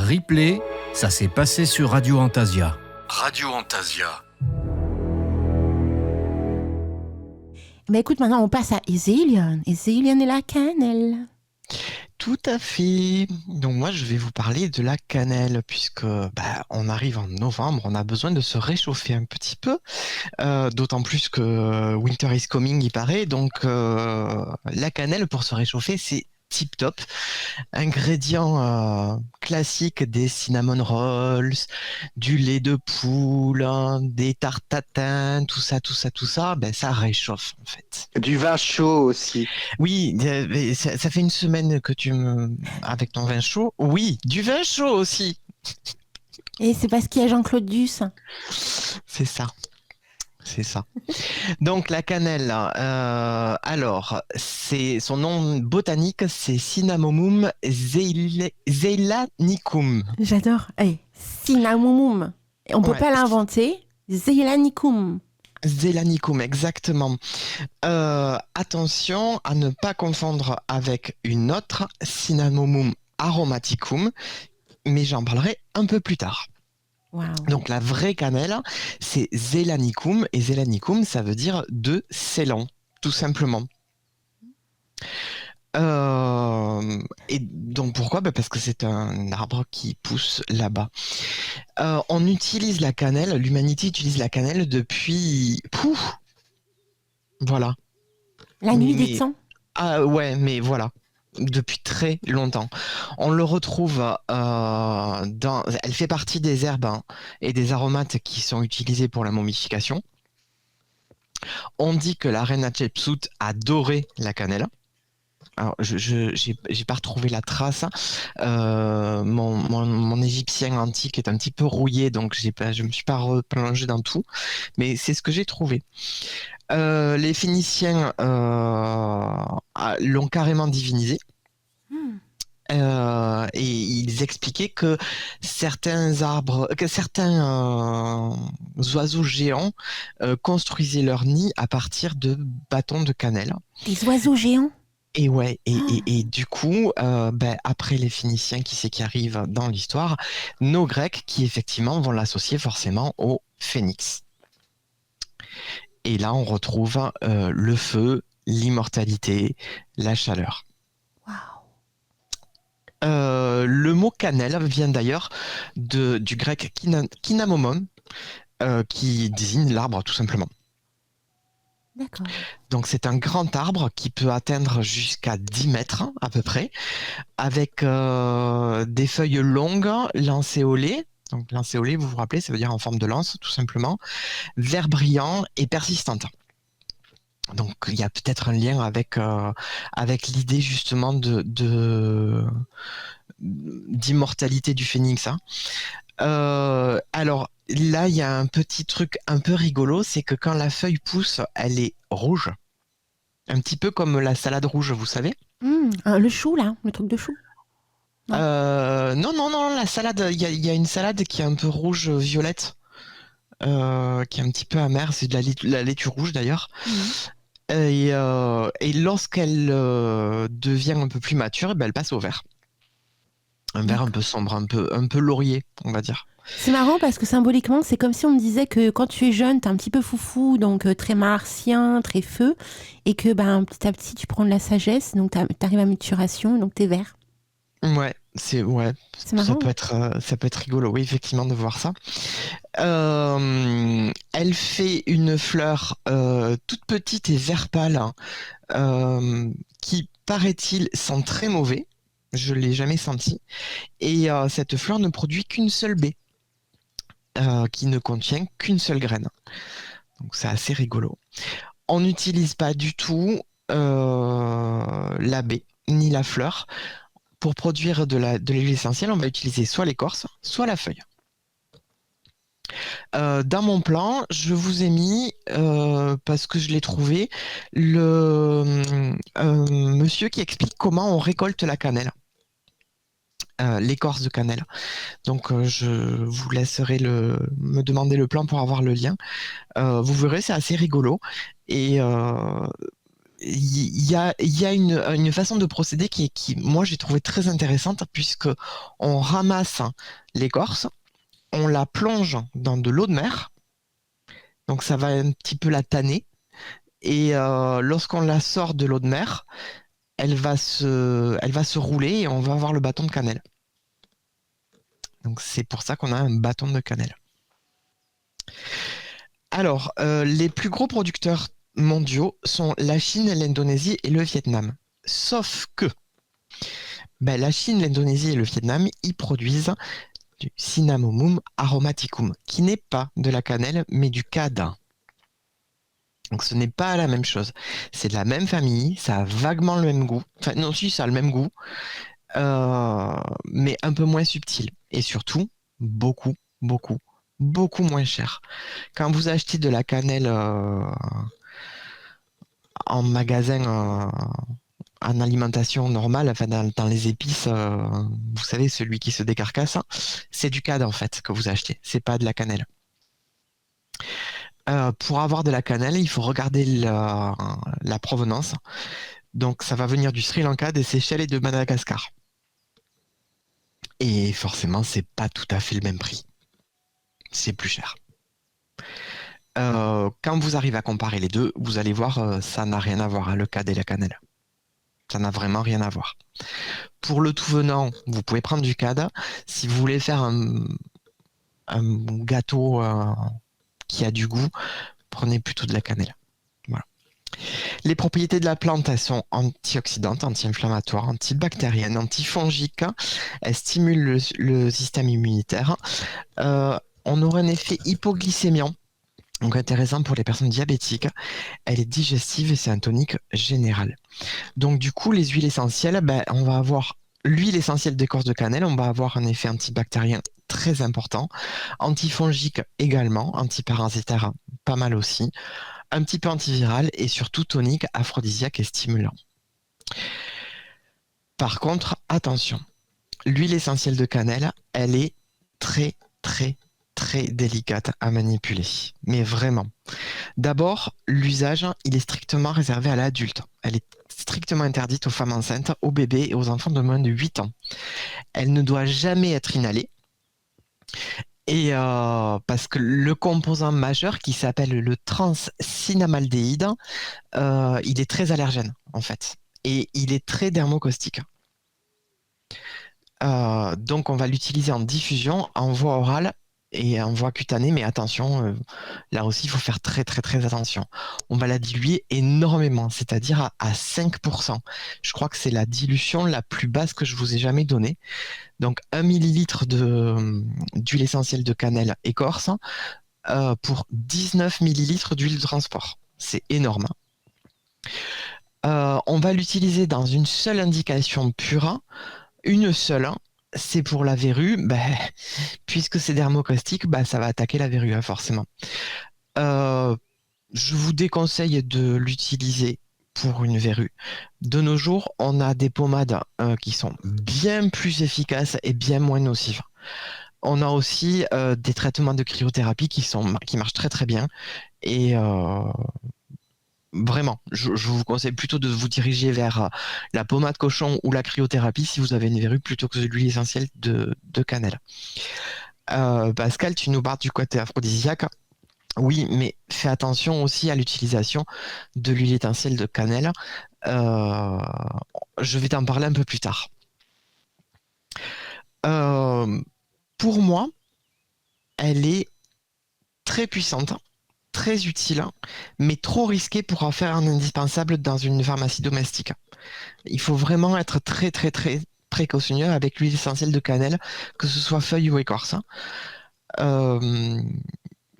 Replay, ça s'est passé sur Radio Antasia. Radio Antasia. Mais écoute, maintenant on passe à Ezéliane. Ezéliane et la cannelle. Tout à fait. Donc moi je vais vous parler de la cannelle puisque on arrive en novembre, on a besoin de se réchauffer un petit peu, d'autant plus que winter is coming il paraît. Donc la cannelle pour se réchauffer c'est tip top. Ingrédients classiques des cinnamon rolls, du lait de poule, des tartes tatin, tout ça, ça réchauffe en fait. Du vin chaud aussi. Oui, mais ça fait une semaine que avec ton vin chaud. Oui, du vin chaud aussi. Et c'est parce qu'il y a Jean-Claude Duss. C'est ça. Donc la cannelle, alors, son nom botanique, c'est Cinnamomum zeylanicum. J'adore. Cinnamomum. On peut pas l'inventer. Zeylanicum. Zeylanicum, exactement. Attention à ne pas confondre avec une autre, Cinnamomum aromaticum, mais j'en parlerai un peu plus tard. Wow. Donc la vraie cannelle, c'est Zeylanicum, et Zeylanicum, ça veut dire de Ceylan, tout simplement. Et donc pourquoi ? Parce que c'est un arbre qui pousse là-bas. On utilise la cannelle, l'humanité utilise la cannelle depuis... Voilà. La nuit des temps. Ah ouais, mais voilà. Depuis très longtemps. On le retrouve elle fait partie des herbes et des aromates qui sont utilisés pour la momification. On dit que la reine Hatshepsut adorait la cannelle. Alors, j'ai pas retrouvé la trace. Mon égyptien antique est un petit peu rouillé, donc je me suis pas replongé dans tout, mais c'est ce que j'ai trouvé. Les Phéniciens l'ont carrément divinisé. Et ils expliquaient que certains oiseaux géants construisaient leur nid à partir de bâtons de cannelle. Des oiseaux géants ? Et ouais, et du coup, après les Phéniciens, qui c'est qui arrive dans l'histoire, nos Grecs qui effectivement vont l'associer forcément au phénix. Et là, on retrouve le feu, l'immortalité, la chaleur. Le mot cannelle vient d'ailleurs du grec kinamomon, qui désigne l'arbre tout simplement. D'accord. Donc c'est un grand arbre qui peut atteindre jusqu'à 10 mètres à peu près, avec des feuilles longues, lancéolées. Donc lancéolée, vous vous rappelez, ça veut dire en forme de lance tout simplement, vert brillant et persistante. Donc il y a peut-être un lien avec l'idée justement d'immortalité du phénix. Alors là, il y a un petit truc un peu rigolo, c'est que quand la feuille pousse, elle est rouge. Un petit peu comme la salade rouge, vous savez. Le chou, là, le truc de chou. Non, la salade, il y a une salade qui est un peu rouge-violette, qui est un petit peu amère, c'est de la laitue rouge d'ailleurs. Et lorsqu'elle devient un peu plus mature, elle passe au vert. Un vert un peu sombre, un peu laurier, on va dire. C'est marrant parce que symboliquement, c'est comme si on me disait que quand tu es jeune, t'es un petit peu foufou, donc très martien, très feu, et que petit à petit, tu prends de la sagesse, donc t'arrives à maturation, donc t'es vert. Ouais, c'est marrant. Ça peut être rigolo, oui, effectivement, de voir ça. Elle fait une fleur toute petite et vert pâle, qui, paraît-il, sent très mauvais. Je l'ai jamais senti. Et cette fleur ne produit qu'une seule baie, qui ne contient qu'une seule graine. Donc c'est assez rigolo. On n'utilise pas du tout la baie ni la fleur. Pour produire de l'huile essentielle, on va utiliser soit l'écorce, soit la feuille. Dans mon plan, je vous ai mis, parce que je l'ai trouvé, monsieur qui explique comment on récolte la cannelle. L'écorce de cannelle. Donc je vous laisserai me demander le plan pour avoir le lien. Vous verrez, c'est assez rigolo. Et il y a une façon de procéder moi, j'ai trouvé très intéressante, puisque on ramasse l'écorce, on la plonge dans de l'eau de mer, donc ça va un petit peu la tanner, et lorsqu'on la sort de l'eau de mer, elle va se rouler et on va avoir le bâton de cannelle. Donc c'est pour ça qu'on a un bâton de cannelle. Alors, les plus gros producteurs mondiaux sont la Chine, l'Indonésie et le Vietnam. Sauf que la Chine, l'Indonésie et le Vietnam, ils produisent du Cinnamomum aromaticum, qui n'est pas de la cannelle, mais du cad. Donc ce n'est pas la même chose. C'est de la même famille, ça a vaguement le même goût. Enfin, non, si, ça a le même goût, mais un peu moins subtil. Et surtout, beaucoup, beaucoup, beaucoup moins cher. Quand vous achetez de la cannelle en magasin, en alimentation normale, enfin dans les épices, vous savez, celui qui se décarcasse, c'est du cad en fait que vous achetez, c'est pas de la cannelle. Pour avoir de la cannelle, il faut regarder la provenance. Donc ça va venir du Sri Lanka, des Seychelles et de Madagascar. Et forcément, c'est pas tout à fait le même prix. C'est plus cher. Quand vous arrivez à comparer les deux, vous allez voir, ça n'a rien à voir, hein, le cad et la cannelle. Ça n'a vraiment rien à voir. Pour le tout venant, vous pouvez prendre du cad. Si vous voulez faire un gâteau qui a du goût, prenez plutôt de la cannelle. Voilà. Les propriétés de la plante, elles sont antioxydantes, anti-inflammatoires, antibactériennes, antifongiques. Elles stimulent le système immunitaire. On aurait un effet hypoglycémiant, donc intéressant pour les personnes diabétiques. Elle est digestive et c'est un tonique général. Donc du coup, les huiles essentielles, on va avoir l'huile essentielle d'écorce de cannelle, on va avoir un effet antibactérien très important, antifongique également, antiparasitaire pas mal aussi, un petit peu antiviral et surtout tonique, aphrodisiaque et stimulant. Par contre, attention, l'huile essentielle de cannelle, elle est très très très délicate à manipuler, mais vraiment. D'abord, l'usage, il est strictement réservé à l'adulte. Elle est strictement interdite aux femmes enceintes, aux bébés et aux enfants de moins de 8 ans. Elle ne doit jamais être inhalée. Et parce que le composant majeur qui s'appelle le transcinnamaldéhyde, il est très allergène en fait. Et il est très dermocaustique. Donc on va l'utiliser en diffusion, en voie orale et en voie cutanée, mais attention, là aussi il faut faire très très très attention. On va la diluer énormément, c'est-à-dire à 5%. Je crois que c'est la dilution la plus basse que je vous ai jamais donnée. Donc 1 millilitre d'huile essentielle de cannelle écorce pour 19 millilitres d'huile de transport. C'est énorme. On va l'utiliser dans une seule indication pure, une seule, c'est pour la verrue. Puisque c'est dermocaustique, ça va attaquer la verrue, hein, forcément. Je vous déconseille de l'utiliser pour une verrue. De nos jours, on a des pommades qui sont bien plus efficaces et bien moins nocives. On a aussi des traitements de cryothérapie qui marchent très très bien. Et vraiment, je vous conseille plutôt de vous diriger vers la pommade cochon ou la cryothérapie si vous avez une verrue plutôt que de l'huile essentielle de cannelle. Pascal, tu nous parles du côté aphrodisiaque. Oui, mais fais attention aussi à l'utilisation de l'huile essentielle de cannelle. Je vais t'en parler un peu plus tard. Pour moi, elle est très puissante, très utile, mais trop risquée pour en faire un indispensable dans une pharmacie domestique. Il faut vraiment être très très très précautionneux avec l'huile essentielle de cannelle, que ce soit feuille ou écorce.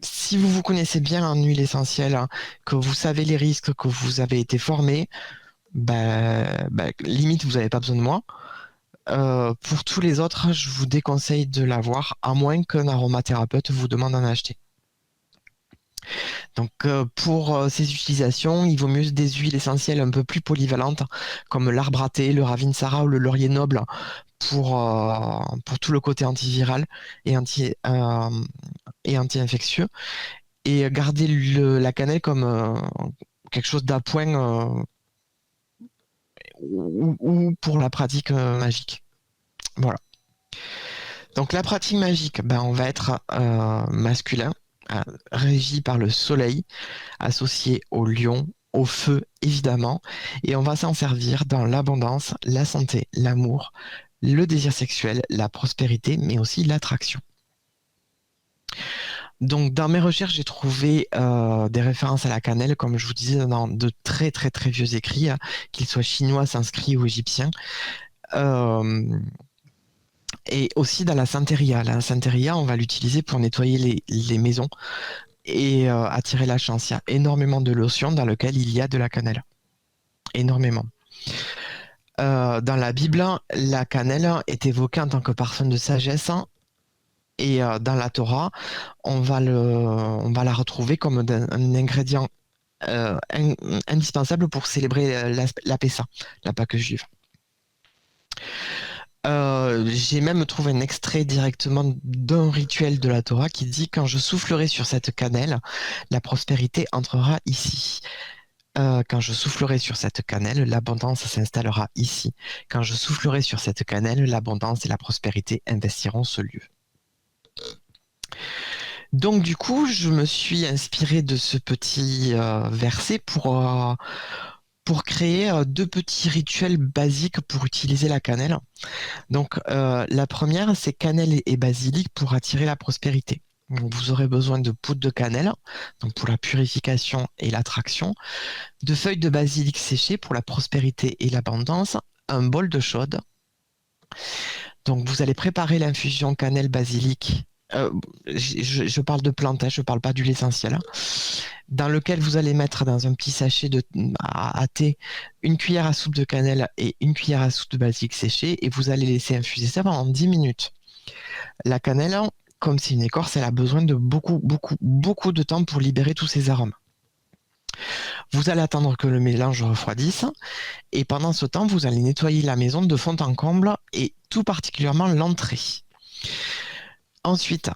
Si vous vous connaissez bien en huile essentielle, hein, que vous savez les risques, que vous avez été formé, limite vous n'avez pas besoin de moi. Pour tous les autres, je vous déconseille de l'avoir, à moins qu'un aromathérapeute vous demande d'en acheter. Donc pour ces utilisations, il vaut mieux des huiles essentielles un peu plus polyvalentes, comme l'arbre à thé, le ravinsara ou le laurier noble, pour tout le côté antiviral et anti-infectieux. Et garder la cannelle comme quelque chose d'appoint ou pour la pratique magique. Voilà. Donc la pratique magique, on va être masculin, régi par le soleil, associé au lion, au feu évidemment, et on va s'en servir dans l'abondance, la santé, l'amour, le désir sexuel, la prospérité, mais aussi l'attraction. Donc dans mes recherches, j'ai trouvé des références à la cannelle, comme je vous disais, dans de très très très vieux écrits, qu'ils soient chinois, sanscrits ou égyptiens. Et aussi dans la santeria. La santeria, on va l'utiliser pour nettoyer les maisons et attirer la chance. Il y a énormément de lotions dans lesquelles il y a de la cannelle. Énormément. Dans la Bible, la cannelle est évoquée en tant que parfum de sagesse. Et dans la Torah, on va la retrouver comme un ingrédient indispensable pour célébrer la Pessa, la Pâque juive. J'ai même trouvé un extrait directement d'un rituel de la Torah qui dit: quand je soufflerai sur cette cannelle, la prospérité entrera ici. Quand je soufflerai sur cette cannelle, l'abondance s'installera ici. Quand je soufflerai sur cette cannelle, l'abondance et la prospérité investiront ce lieu. Donc du coup, je me suis inspiré de ce petit verset pour créer deux petits rituels basiques pour utiliser la cannelle. Donc la première, c'est cannelle et basilic pour attirer la prospérité. Donc, vous aurez besoin de poudre de cannelle, donc pour la purification et l'attraction, de feuilles de basilic séchées pour la prospérité et l'abondance, un bol d'eau chaude. Donc vous allez préparer l'infusion cannelle-basilic. Je parle de plantes, je ne parle pas d'huile essentielle. Dans lequel vous allez mettre dans un petit sachet à thé une cuillère à soupe de cannelle et une cuillère à soupe de basilic séché, et vous allez laisser infuser ça pendant 10 minutes. La cannelle, comme c'est une écorce, elle a besoin de beaucoup de temps pour libérer tous ses arômes. Vous allez attendre que le mélange refroidisse, et pendant ce temps, vous allez nettoyer la maison de fond en comble, et tout particulièrement l'entrée. Ensuite,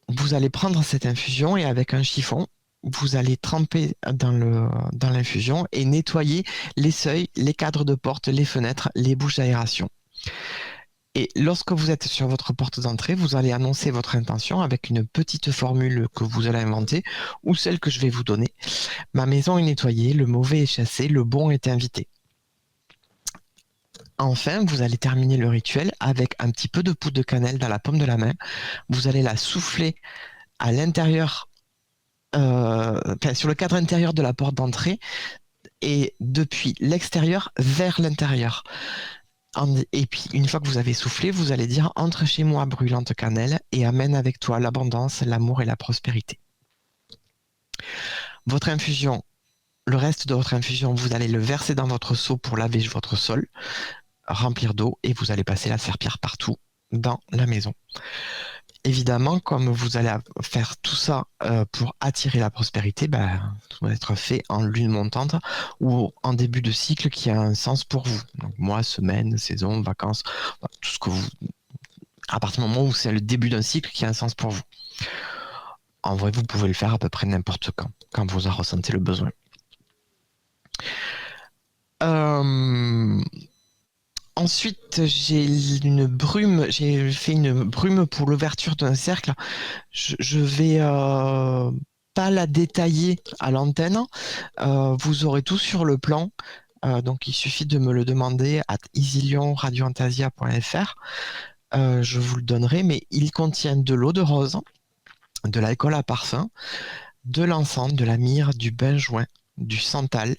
vous allez prendre cette infusion et avec un chiffon, vous allez tremper dans l'infusion et nettoyer les seuils, les cadres de porte, les fenêtres, les bouches d'aération. Et lorsque vous êtes sur votre porte d'entrée, vous allez annoncer votre intention avec une petite formule que vous allez inventer ou celle que je vais vous donner. Ma maison est nettoyée, le mauvais est chassé, le bon est invité. Enfin, vous allez terminer le rituel avec un petit peu de poudre de cannelle dans la paume de la main. Vous allez la souffler à l'intérieur, sur le cadre intérieur de la porte d'entrée et depuis l'extérieur vers l'intérieur. Et puis, une fois que vous avez soufflé, vous allez dire: entre chez moi, brûlante cannelle, et amène avec toi l'abondance, l'amour et la prospérité. Votre infusion, le reste de votre infusion, vous allez le verser dans votre seau pour laver votre sol, remplir d'eau, et vous allez passer la serpillière partout dans la maison. Évidemment, comme vous allez faire tout ça pour attirer la prospérité, tout doit être fait en lune montante ou en début de cycle qui a un sens pour vous. Donc mois, semaine, saison, vacances, tout ce que vous... À partir du moment où c'est le début d'un cycle qui a un sens pour vous. En vrai, vous pouvez le faire à peu près n'importe quand vous en ressentez le besoin. Ensuite, j'ai fait une brume pour l'ouverture d'un cercle. Je vais pas la détailler à l'antenne. Vous aurez tout sur le plan. Donc, il suffit de me le demander à isilionradioantasia.fr. Je vous le donnerai, mais il contient de l'eau de rose, de l'alcool à parfum, de l'encens, de la myrrhe, du benjoin, du santal,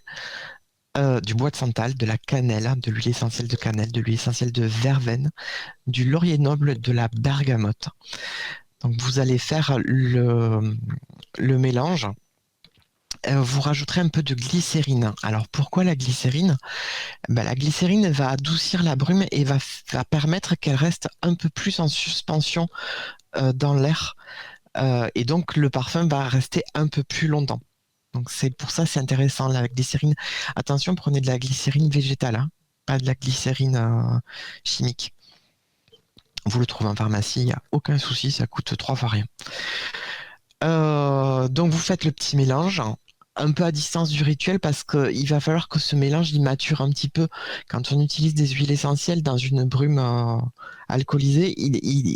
du bois de santal, de la cannelle, de l'huile essentielle de cannelle, de l'huile essentielle de verveine, du laurier noble, de la bergamote. Donc vous allez faire le mélange. Vous rajouterez un peu de glycérine. Alors pourquoi la glycérine? La glycérine va adoucir la brume et va permettre qu'elle reste un peu plus en suspension dans l'air. Et donc le parfum va rester un peu plus longtemps. Donc c'est pour ça c'est intéressant la glycérine. Attention, prenez de la glycérine végétale, hein, pas de la glycérine chimique. Vous le trouvez en pharmacie, il n'y a aucun souci, ça coûte 3 fois rien. Donc vous faites le petit mélange un peu à distance du rituel parce qu'il va falloir que ce mélange il mature un petit peu. Quand on utilise des huiles essentielles dans une brume alcoolisée,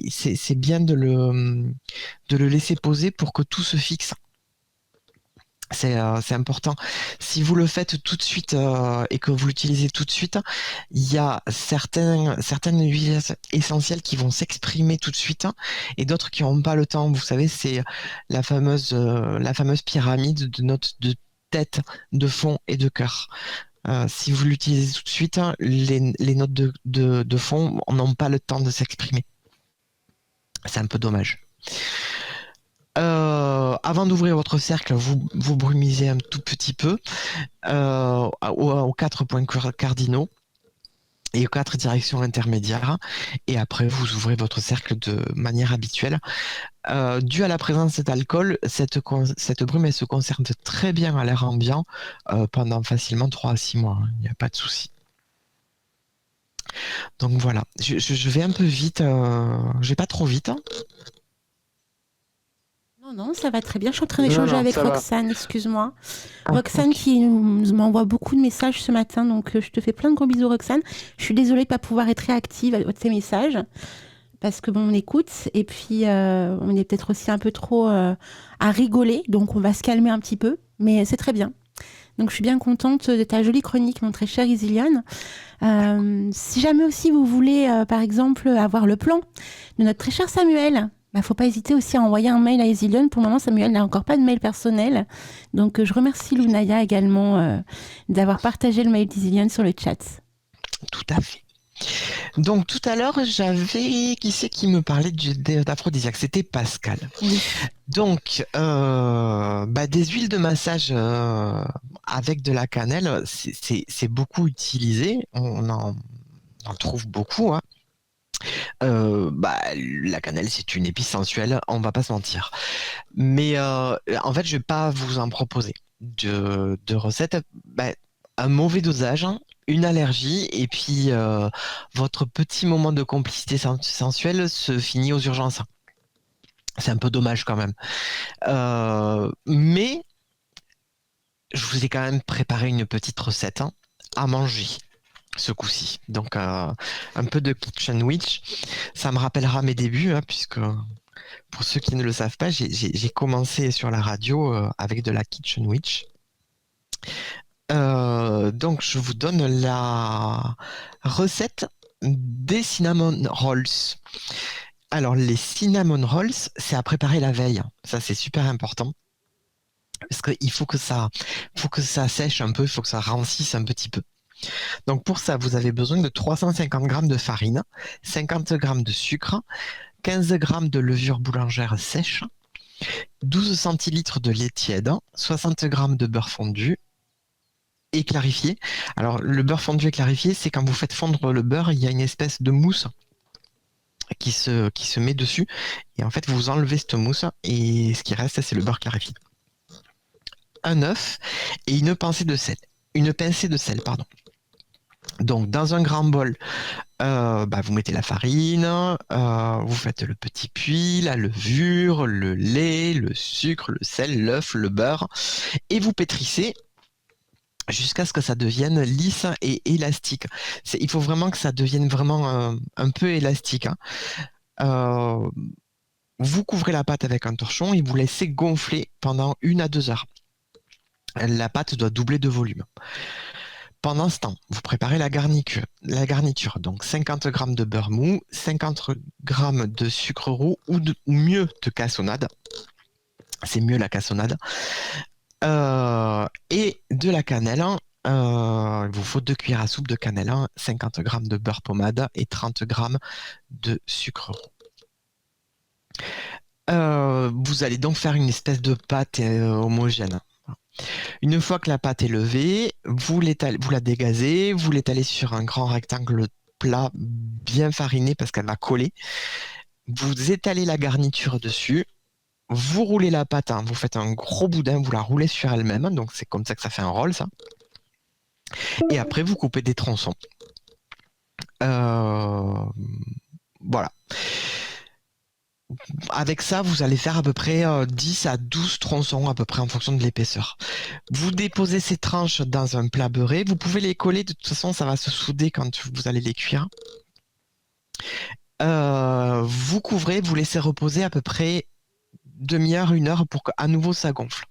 c'est bien de le laisser poser pour que tout se fixe. C'est important. Si vous le faites tout de suite et que vous l'utilisez tout de suite, il y a certaines huiles essentielles qui vont s'exprimer tout de suite et d'autres qui n'auront pas le temps. Vous savez, c'est la fameuse pyramide de notes de tête, de fond et de cœur. Si vous l'utilisez tout de suite, les notes de fond n'ont pas le temps de s'exprimer. C'est un peu dommage. Avant d'ouvrir votre cercle, vous brumisez un tout petit peu aux 4 points cardinaux et aux 4 directions intermédiaires. Et après, vous ouvrez votre cercle de manière habituelle. Dû à la présence d'alcool, cette brume elle se conserve très bien à l'air ambiant pendant facilement 3 à 6 mois. Il n'y a pas de souci. Donc voilà, je vais un peu vite. Je vais pas trop vite. Non, ça va très bien. Je suis en train d'échanger avec ça va. Roxane, excuse-moi. Ah, Roxane ok. qui m'envoie beaucoup de messages ce matin, donc je te fais plein de gros bisous, Roxane. Je suis désolée de ne pas pouvoir être réactive à tes messages, parce que bon, on écoute, et puis on est peut-être aussi un peu trop à rigoler, donc on va se calmer un petit peu, mais c'est très bien. Donc je suis bien contente de ta jolie chronique, mon très cher Isiliane. Si jamais aussi vous voulez, par exemple, avoir le plan de notre très cher Samuel, faut pas hésiter aussi à envoyer un mail à Isiliane. Pour le moment, Samuel n'a encore pas de mail personnel. Donc je remercie Lunaya également d'avoir partagé le mail d'Isiliane sur le chat. Tout à fait. Donc tout à l'heure, j'avais qui c'est qui me parlait d'aphrodisiaque? C'était Pascal. Oui. Donc des huiles de massage avec de la cannelle, c'est beaucoup utilisé. On en trouve beaucoup, hein. La cannelle, c'est une épice sensuelle, on va pas se mentir. Mais en fait, je vais pas vous en proposer de recettes. Un mauvais dosage, hein, une allergie, et puis votre petit moment de complicité sensuelle se finit aux urgences. C'est un peu dommage quand même. Mais je vous ai quand même préparé une petite recette à manger ce coup-ci. Donc un peu de Kitchen Witch. Ça me rappellera mes débuts, hein, puisque pour ceux qui ne le savent pas, j'ai commencé sur la radio avec de la Kitchen Witch. Donc je vous donne la recette des cinnamon rolls. Alors les cinnamon rolls, c'est à préparer la veille. Ça c'est super important. Parce qu'il faut que ça sèche un peu, il faut que ça rancisse un petit peu. Donc pour ça, vous avez besoin de 350 g de farine, 50 g de sucre, 15 g de levure boulangère sèche, 12 centilitres de lait tiède, 60 g de beurre fondu et clarifié. Alors le beurre fondu et clarifié, c'est quand vous faites fondre le beurre, il y a une espèce de mousse qui se met dessus. Et en fait, vous enlevez cette mousse et ce qui reste, c'est le beurre clarifié. Un œuf et une pincée de sel. Pardon. Donc, dans un grand bol, vous mettez la farine, vous faites le petit puits, la levure, le lait, le sucre, le sel, l'œuf, le beurre, et vous pétrissez jusqu'à ce que ça devienne lisse et élastique. Il faut vraiment que ça devienne vraiment un peu élastique, hein. Vous couvrez la pâte avec un torchon et vous laissez gonfler pendant 1 à 2 heures. La pâte doit doubler de volume. Pendant ce temps, vous préparez la garniture. Donc 50 g de beurre mou, 50 g de sucre roux ou mieux de cassonade. C'est mieux la cassonade. Et de la cannelle. Il vous faut 2 cuillères à soupe de cannelle, 50 g de beurre pommade et 30 g de sucre roux. Vous allez donc faire une espèce de pâte homogène. Une fois que la pâte est levée, vous la dégazez, vous l'étalez sur un grand rectangle plat bien fariné parce qu'elle va coller. Vous étalez la garniture dessus, vous roulez la pâte, vous faites un gros boudin, vous la roulez sur elle-même, donc c'est comme ça que ça fait un roll, ça. Et après, vous coupez des tronçons. Voilà. avec ça, vous allez faire à peu près 10 à 12 tronçons, à peu près en fonction de l'épaisseur. Vous déposez ces tranches dans un plat beurré. Vous pouvez les coller, de toute façon, ça va se souder quand vous allez les cuire. Vous couvrez, vous laissez reposer à peu près demi-heure, 1 heure pour qu'à nouveau ça gonfle.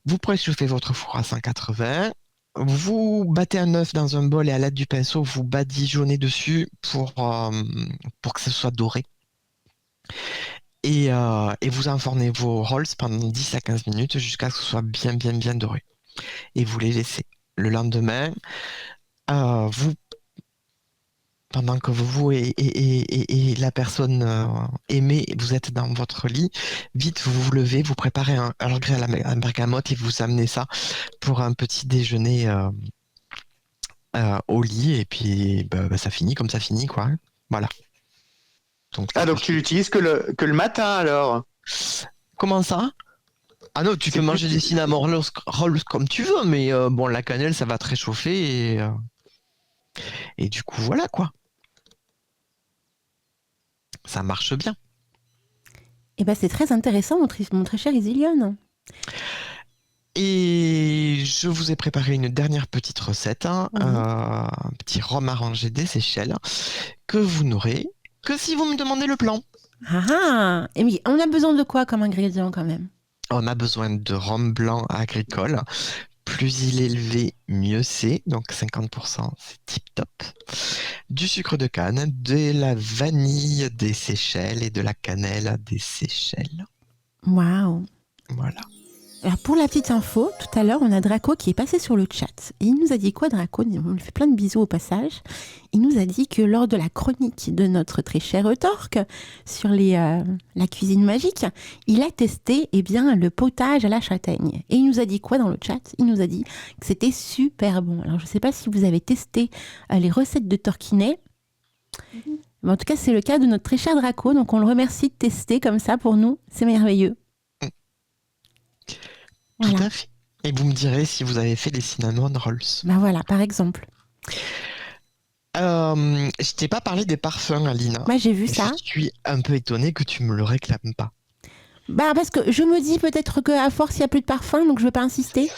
Vous préchauffez votre four à 180. Vous battez un œuf dans un bol et à l'aide du pinceau, vous badigeonnez dessus pour que ce soit doré. Et vous enfournez vos rolls pendant 10 à 15 minutes jusqu'à ce que ce soit bien, bien, bien doré. Et vous les laissez. Le lendemain, pendant que vous et la personne aimée, vous êtes dans votre lit, vite vous vous levez, vous préparez un Earl Grey à la bergamote et vous amenez ça pour un petit déjeuner au lit. Et puis ça finit comme ça finit, quoi. Voilà. Donc tu l'utilises que le matin alors? Comment ça? Ah non, tu peux manger des cinnamon rolls comme tu veux, mais bon, la cannelle, ça va te réchauffer et du coup, voilà quoi. Ça marche bien. Eh ben, c'est très intéressant, mon très cher Isilion. Et je vous ai préparé une dernière petite recette, un petit rhum arrangé des Seychelles, que vous n'aurez que si vous me demandez le plan. Ah, et oui, on a besoin de quoi comme ingrédient quand même? On a besoin de rhum blanc agricole. Plus il est élevé, mieux c'est. Donc 50%, c'est tip top. Du sucre de canne, de la vanille des Seychelles et de la cannelle des Seychelles. Waouh! Voilà. Alors pour la petite info, tout à l'heure, on a Draco qui est passé sur le chat. Et il nous a dit quoi, Draco? On lui fait plein de bisous au passage. Il nous a dit que lors de la chronique de notre très cher Torque sur la cuisine magique, il a testé le potage à la châtaigne. Et il nous a dit quoi dans le chat? Il nous a dit que c'était super bon. Alors je ne sais pas si vous avez testé les recettes de Torquinet. Mais en tout cas, c'est le cas de notre très cher Draco. Donc on le remercie de tester comme ça pour nous. C'est merveilleux. Tout Voilà. à fait. Et vous me direz si vous avez fait des cinnamon rolls. Ben voilà, par exemple. Je t'ai pas parlé des parfums, Alina. Moi, j'ai vu ça. Je suis un peu étonnée que tu me le réclames pas. Bah, parce que je me dis peut-être qu'à force, il n'y a plus de parfum, donc je ne vais pas insister.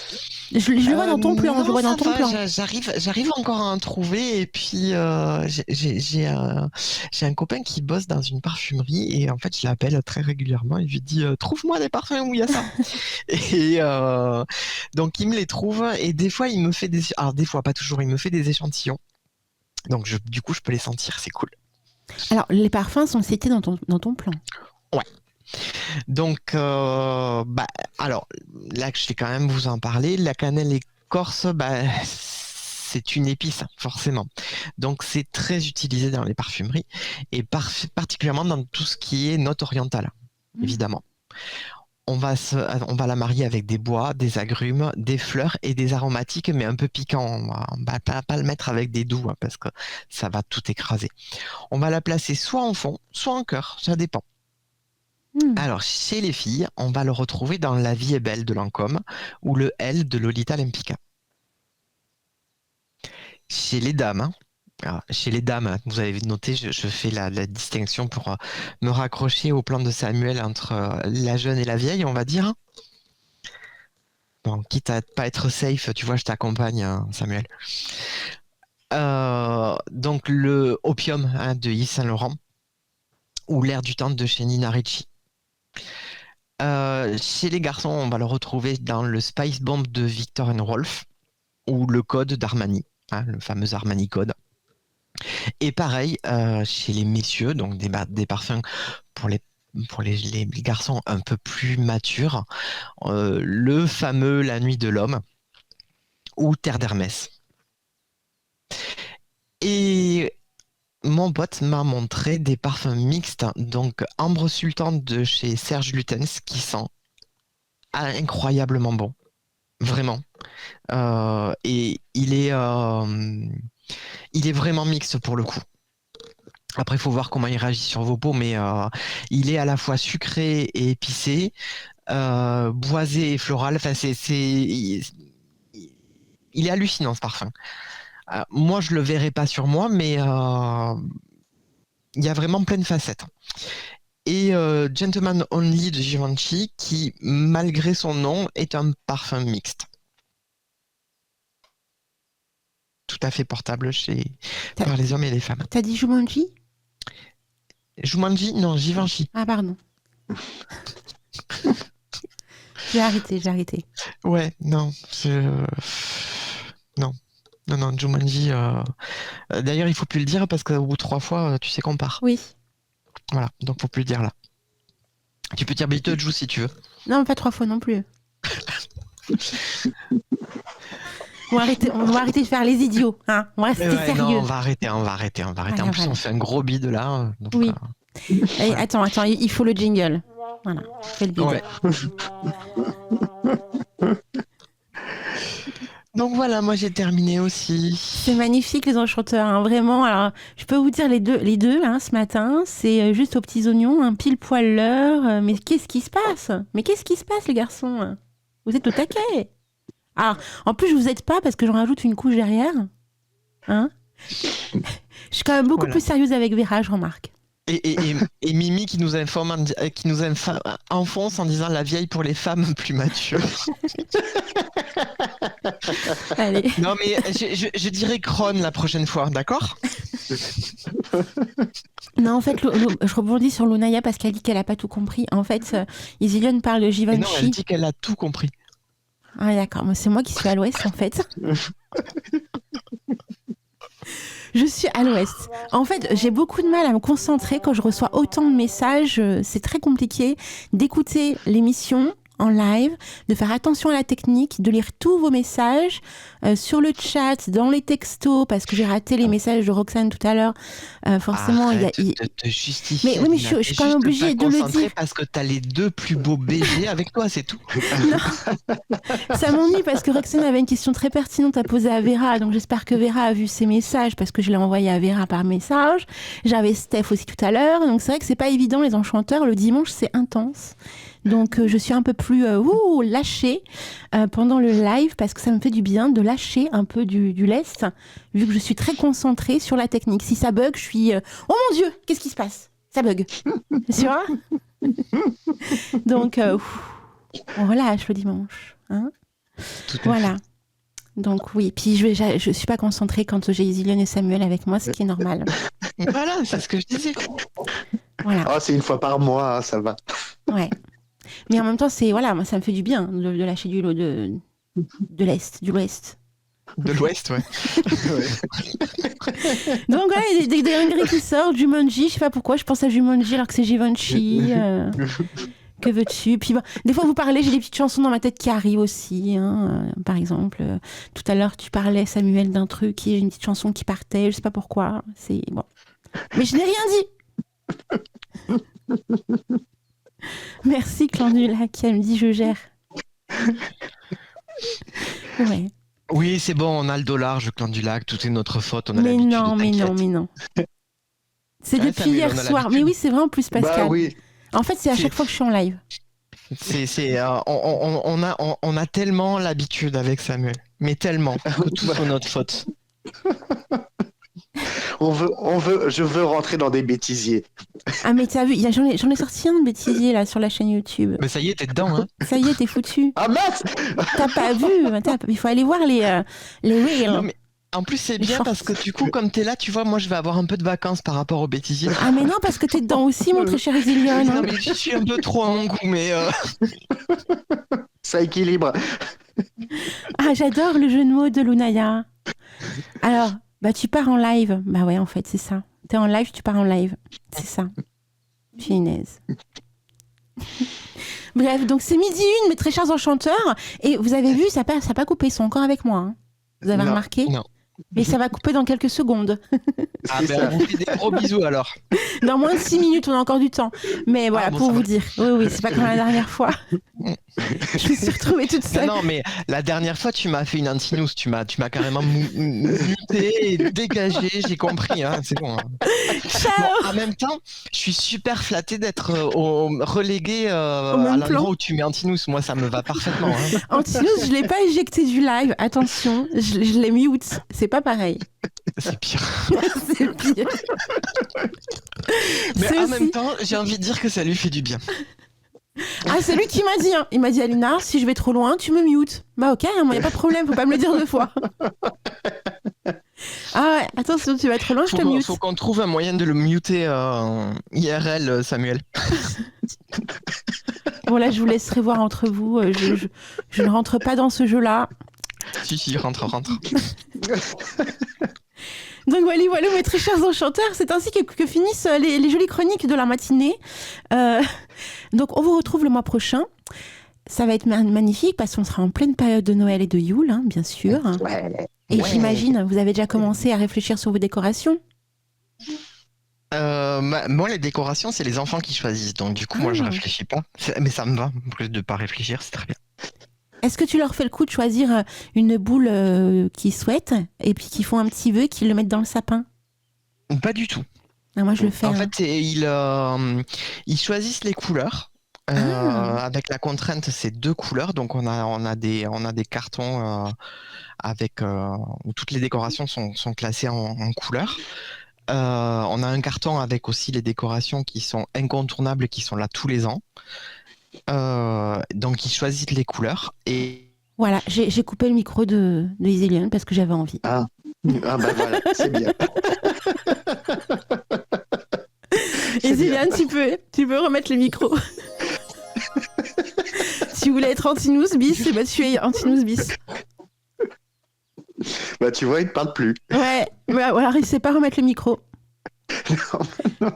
Je le vois dans ton plan. Non, Je le vois dans ton plan. J'arrive encore à en trouver. Et puis, j'ai un copain qui bosse dans une parfumerie. Et en fait, je l'appelle très régulièrement. Et je lui dis, trouve-moi des parfums où il y a ça. Et donc, il me les trouve. Et des fois, il me fait des... Alors, des fois, pas toujours, il me fait des échantillons. Donc, du coup, je peux les sentir. C'est cool. Alors, les parfums sont cités dans ton plan. Ouais. Donc, alors, là, je vais quand même vous en parler. La cannelle écorce, c'est une épice, forcément. Donc, c'est très utilisé dans les parfumeries et particulièrement dans tout ce qui est note orientale, évidemment. On va la marier avec des bois, des agrumes, des fleurs et des aromatiques, mais un peu piquants. On va pas le mettre avec des doux, parce que ça va tout écraser. On va la placer soit en fond, soit en cœur, ça dépend. Alors, chez les filles, on va le retrouver dans La vie est belle de Lancôme ou le L de Lolita Lempicka. Chez les dames, vous avez noté, je fais la distinction pour me raccrocher au plan de Samuel entre la jeune et la vieille, on va dire. Bon, quitte à pas être safe, tu vois, je t'accompagne, Samuel. Donc, le Opium de Yves Saint Laurent ou L'air du temps de chez Nina Ricci. Chez les garçons, on va le retrouver dans le Spice Bomb de Viktor & Rolf ou le Code d'Armani, le fameux Armani Code. Et pareil, chez les messieurs, donc des parfums pour les garçons un peu plus matures, le fameux La Nuit de l'Homme ou Terre d'Hermès. Et mon pote m'a montré des parfums mixtes, donc Ambre Sultan de chez Serge Lutens, qui sent incroyablement bon, vraiment. Et il est vraiment mixte pour le coup. Après, il faut voir comment il réagit sur vos peaux, mais il est à la fois sucré et épicé, boisé et floral. Enfin, il est hallucinant ce parfum. Moi, je le verrai pas sur moi, mais il y a vraiment plein de facettes. et Gentleman Only de Givenchy, qui, malgré son nom, est un parfum mixte. Tout à fait portable par les hommes et les femmes. T'as dit Jumanji? Jumanji? Non, Givenchy. Ah, pardon. J'ai arrêté. Ouais, non. Non, Jumanji. D'ailleurs, il faut plus le dire parce qu'au bout de 3 fois, tu sais qu'on part. Oui. Voilà, donc faut plus le dire là. Tu peux dire Beetlejuice si tu veux. Non, pas 3 fois non plus. On va arrêter de faire les idiots. Hein, on va rester sérieux. Non, on va arrêter. En plus, on fait un gros bide là. Donc, oui. Allez, attends, il faut le jingle. Voilà, fais le bide. Ouais. Donc voilà, moi j'ai terminé aussi. C'est magnifique les enchanteurs, hein, vraiment. Alors, je peux vous dire les deux hein, ce matin, c'est juste aux petits oignons, un pile poil l'heure. Mais qu'est-ce qui se passe les garçons? Vous êtes au taquet. Alors, en plus je vous aide pas parce que j'en rajoute une couche derrière. Hein? Je suis quand même beaucoup plus sérieuse avec Vera, je remarque. Et Mimi qui nous enfonce en disant la vieille pour les femmes plus matures. Allez. Non mais je dirais Kron la prochaine fois, d'accord? Non, en fait, je rebondis sur Lunaya parce qu'elle dit qu'elle a pas tout compris. En fait, Isilionne parle de Givenchy. Non, elle dit qu'elle a tout compris. Ah d'accord, c'est moi qui suis à l'ouest en fait. Je suis à l'ouest. En fait, j'ai beaucoup de mal à me concentrer quand je reçois autant de messages. C'est très compliqué d'écouter l'émission en live, de faire attention à la technique, de lire tous vos messages sur le chat, dans les textos, parce que j'ai raté les messages de Roxane tout à l'heure. Forcément, arrête de te justifier. Mais oui, mais je suis quand même obligée de le dire. Parce que t'as les 2 plus beaux BG avec toi, c'est tout. Non. Ça m'ennuie parce que Roxane avait une question très pertinente à poser à Vera, donc j'espère que Vera a vu ses messages parce que je l'ai envoyé à Vera par message. J'avais Steph aussi tout à l'heure, donc c'est vrai que c'est pas évident les enchanteurs. Le dimanche, c'est intense. Donc je suis un peu plus lâchée pendant le live parce que ça me fait du bien de lâcher un peu du lest vu que je suis très concentrée sur la technique. Si ça bug, je suis oh mon Dieu, qu'est-ce qui se passe? Ça bug. Tu vois? Donc on relâche le dimanche. Hein, voilà. Donc oui, puis je suis pas concentrée quand j'ai Isilionne et Samuel avec moi, ce qui est normal. Voilà, c'est ce que je disais. Voilà. Oh, c'est une fois par mois, hein, ça va. Ouais. Mais en même temps, moi, ça me fait du bien de lâcher de l'Est, du l'Ouest. De l'Ouest, ouais. Donc voilà, il y a des dingueries qui sortent, Jumanji, je sais pas pourquoi, je pense à Jumanji alors que c'est Givenchy. Que veux-tu? Puis des fois, vous parlez, j'ai des petites chansons dans ma tête qui arrivent aussi. Hein, par exemple, tout à l'heure, tu parlais, Samuel, d'un truc, et j'ai une petite chanson qui partait, je sais pas pourquoi. C'est bon. Mais je n'ai rien dit. Merci Clandula qui me dit je gère. Ouais. Oui, c'est bon, on a le dollar, je Clandulac, tout est notre faute, on a mais l'habitude. Mais non. C'est depuis hier soir. Mais oui, c'est vrai en plus, Pascal. Bah oui. En fait, c'est à chaque fois que je suis en live. On a tellement l'habitude avec Samuel, mais tellement que tout est notre faute. Je veux rentrer dans des bêtisiers. Ah mais t'as vu, j'en ai sorti un de bêtisier là sur la chaîne YouTube. Mais ça y est, t'es dedans, hein. Ça y est, t'es foutu. Ah mince. T'as pas vu, il faut aller voir les reels. Non, mais en plus c'est bien parce que du coup, comme t'es là, tu vois, moi je vais avoir un peu de vacances par rapport aux bêtisiers. Ah mais non, parce que t'es dedans aussi, mon très cher Isilionne. Non mais je suis un peu trop à mon goût, mais... Ça équilibre. Ah, j'adore le jeu de mots de Lunaya. Alors... Bah tu pars en live. Bah ouais, en fait, c'est ça. T'es en live, tu pars en live. C'est ça. Finesse. Bref, donc c'est 12h01, mes très chers enchanteurs. Et vous avez vu, ça n'a pas coupé, ils sont encore avec moi. Hein. Vous avez remarqué? Non. Mais ça va couper dans quelques secondes. Ah ben on vous fait des gros bisous alors. Dans moins de 6 minutes, on a encore du temps. Mais voilà, pour vous dire. Oui, c'est pas comme la dernière fois. Je me suis retrouvée toute seule. Non, mais la dernière fois, tu m'as fait une anti-news. Tu m'as carrément muté, dégagé. J'ai compris, hein, c'est bon. Hein. Ciao. Bon, en même temps, je suis super flatté d'être relégué à l'endroit où tu mets anti-news. Moi, ça me va parfaitement. Hein. Anti-news, je l'ai pas éjecté du live. Attention, je l'ai mute. C'est pas pareil. C'est pire. C'est pire. Mais C'est en aussi- même temps, j'ai envie de dire que ça lui fait du bien. Ah, c'est lui qui m'a dit. Hein. Il m'a dit, Alina, si je vais trop loin, tu me mutes. Bah ok, il n'y a pas de problème, faut pas me le dire 2 fois. Ah ouais, attends, sinon tu vas trop loin, je te mute. Faut qu'on trouve un moyen de le muter IRL, Samuel. Bon là, je vous laisserai voir entre vous. Je ne rentre pas dans ce jeu-là. Si, rentre. Donc voilà, mes très chers enchanteurs, c'est ainsi que finissent les jolies chroniques de la matinée. Donc on vous retrouve le mois prochain. Ça va être magnifique parce qu'on sera en pleine période de Noël et de Yule, hein, bien sûr. Ouais. Et Ouais. j'imagine, vous avez déjà commencé à réfléchir sur vos décorations. Moi, les décorations, c'est les enfants qui choisissent. Donc, du coup, moi, je réfléchis pas. Mais ça me va. En plus de pas réfléchir, c'est très bien. Est-ce que tu leur fais le coup de choisir une boule qu'ils souhaitent et puis qu'ils font un petit vœu et qu'ils le mettent dans le sapin? Pas du tout. Ah, moi, je le fais. En hein. fait, ils choisissent les couleurs. Avec la contrainte, c'est 2 couleurs. Donc, on a des cartons où toutes les décorations sont classées en couleurs. On a un carton avec aussi les décorations qui sont incontournables, qui sont là tous les ans. Donc, ils choisissent les couleurs. Et Voilà, j'ai coupé le micro de Iséliane parce que j'avais envie. Ah bah voilà, c'est bien. Iséliane, tu peux remettre le micro. Si vous voulez être Antinous bis, bah, tu es Antinous bis. Bah tu vois, il ne parle plus. Ouais, alors il sait pas remettre le micro. Non.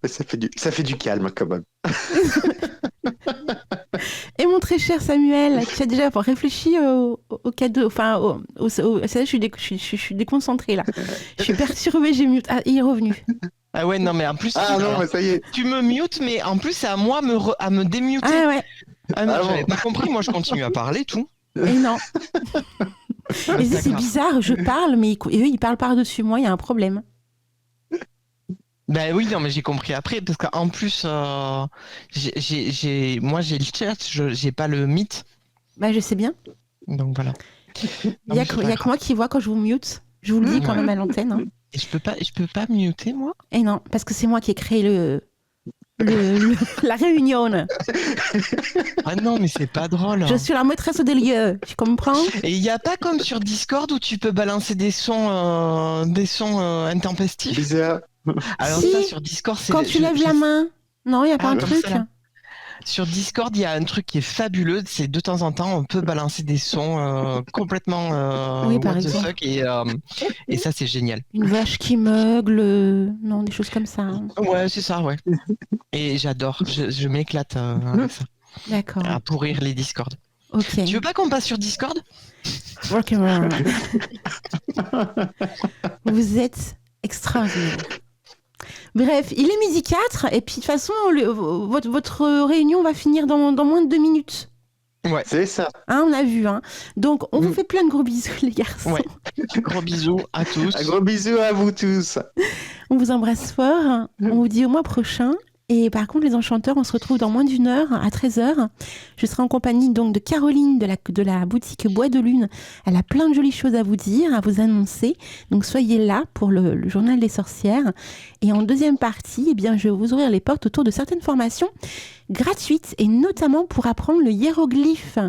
Mais ça fait du calme quand même. Et mon très cher Samuel, tu as déjà réfléchi au cadeau, enfin, ça, je suis déconcentrée là. Je suis perturbée, j'ai mute. Ah, il est revenu. ah ouais, non, mais en plus, Ah non, mais ça y est. tu me mutes, mais en plus, c'est à moi à me démuter. Ah ouais, Ah non, Ah j'avais bon. pas compris. Moi, je continue à parler, tout. et non. Mais c'est D'accord. bizarre, je parle, mais eux, ils parlent par-dessus moi, il y a un problème. Ben oui, non, mais j'ai compris après, parce qu'en plus, moi, j'ai le chat, j'ai pas le mythe. Bah, je sais bien. Donc voilà. Il y a que moi qui vois quand je vous mute. Je vous le dis quand Ouais. même à l'antenne. Hein. Et je peux pas muter, moi? Et non, parce que c'est moi qui ai créé la réunion. Ah non, mais c'est pas drôle. Je suis la maîtresse des lieux, tu comprends? Et il y a pas comme sur Discord où tu peux balancer des sons intempestifs. Bizarre. Alors Si, ça, sur Discord, c'est... Quand tu lèves la main. Non, il n'y a pas Ah, un comme truc. ça, là. Sur Discord, il y a un truc qui est fabuleux, c'est de temps en temps, on peut balancer des sons complètement Oui, par what the exemple. fuck, et ça, c'est génial. Une vache qui meugle. Non, des choses comme ça. hein. Ouais, c'est ça, ouais. Et j'adore, je m'éclate avec ça, D'accord. à pourrir les Discord. Ok. Tu veux pas qu'on passe sur Discord? Ok. Vous êtes extraordinaire. Bref, il est 12h04 et puis de toute façon, votre réunion va finir dans moins de 2 minutes. Ouais, C'est ça. Hein, on a vu. Hein. Donc, on vous fait plein de gros bisous, les garçons. ouais. Gros bisous à tous. Un gros bisou à vous tous. On vous embrasse fort. On vous dit au mois prochain. Et par contre, les enchanteurs, on se retrouve dans moins d'1 heure, à 13h. Je serai en compagnie donc de Caroline de la boutique Bois de Lune. Elle a plein de jolies choses à vous dire, à vous annoncer. Donc soyez là pour le journal des sorcières. Et en deuxième partie, eh bien, je vais vous ouvrir les portes autour de certaines formations gratuites et notamment pour apprendre le hiéroglyphe.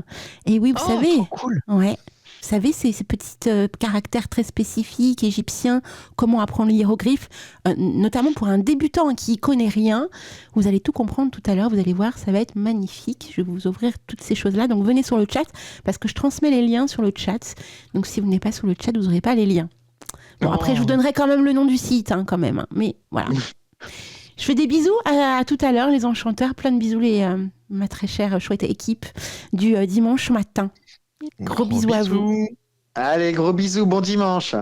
Et oui, vous savez, trop cool. ouais. Vous savez, ces petits caractères très spécifiques égyptiens, comment apprendre le hiéroglyphe, notamment pour un débutant qui ne connaît rien. Vous allez tout comprendre tout à l'heure, vous allez voir, ça va être magnifique. Je vais vous ouvrir toutes ces choses-là. Donc venez sur le chat, parce que je transmets les liens sur le chat. Donc si vous n'êtes pas sur le chat, vous n'aurez pas les liens. Bon, après, je vous donnerai quand même le nom du site, hein, quand même. Hein. Mais voilà. Je fais des bisous à tout à l'heure, les enchanteurs. Plein de bisous, ma très chère, chouette équipe du dimanche matin. Gros bisous à vous. Allez, gros bisous, bon dimanche.